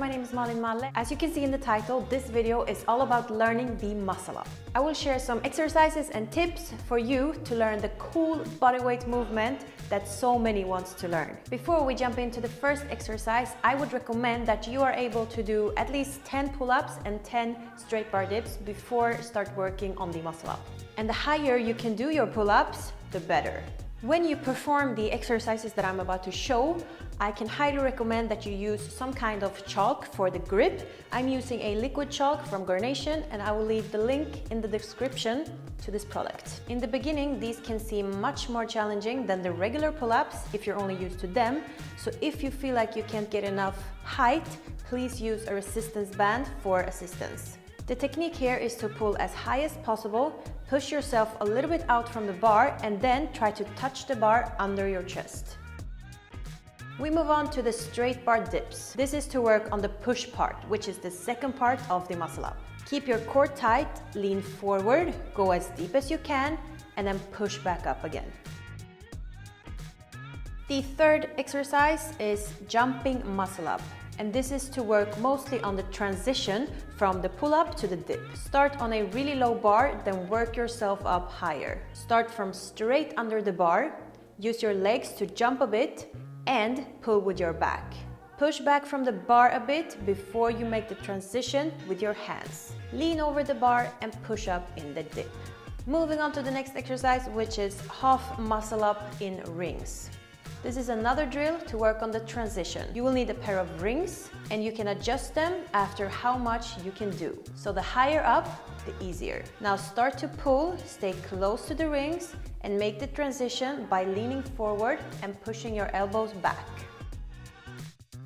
my name is Malin Malle. As you can see in the title, this video is all about learning the muscle up. I will share some exercises and tips for you to learn the cool bodyweight movement that so many wants to learn. Before we jump into the first exercise, I would recommend that you are able to do at least 10 pull-ups and 10 straight bar dips before start working on the muscle up. And the higher you can do your pull-ups, the better. When you perform the exercises that I'm about to show, I can highly recommend that you use some kind of chalk for the grip. I'm using a liquid chalk from Garnation, and I will leave the link in the description to this product. In the beginning, these can seem much more challenging than the regular pull-ups if you're only used to them. So if you feel like you can't get enough height, please use a resistance band for assistance. The technique here is to pull as high as possible, push yourself a little bit out from the bar, and then try to touch the bar under your chest. We move on to the straight bar dips. This is to work on the push part, which is the second part of the muscle up. Keep your core tight, lean forward, go as deep as you can, and then push back up again. The third exercise is jumping muscle up. And this is to work mostly on the transition from the pull-up to the dip. Start on a really low bar, then work yourself up higher. Start from straight under the bar, use your legs to jump a bit, and pull with your back. Push back from the bar a bit before you make the transition with your hands. Lean over the bar and push up in the dip. Moving on to the next exercise, which is half muscle up in rings. This is another drill to work on the transition. You will need a pair of rings, and you can adjust them after how much you can do. So the higher up, the easier. Now start to pull, stay close to the rings, and make the transition by leaning forward and pushing your elbows back.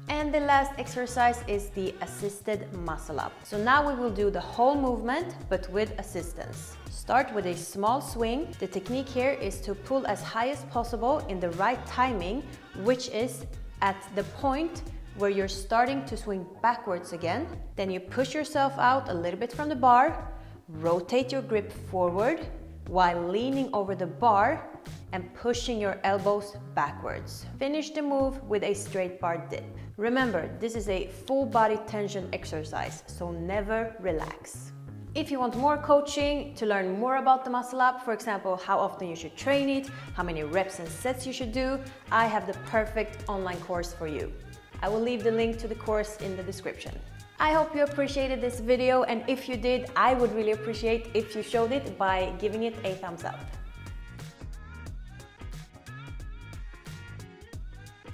And the last exercise is the assisted muscle up. So now we will do the whole movement, but with assistance. Start with a small swing. The technique here is to pull as high as possible in the right timing, which is at the point where you're starting to swing backwards again. Then you push yourself out a little bit from the bar, rotate your grip forward while leaning over the bar and pushing your elbows backwards. Finish the move with a straight bar dip. Remember, this is a full body tension exercise, so never relax. If you want more coaching to learn more about the muscle up, for example, how often you should train it, how many reps and sets you should do, I have the perfect online course for you. I will leave the link to the course in the description. I hope you appreciated this video, and if you did, I would really appreciate if you showed it by giving it a thumbs up.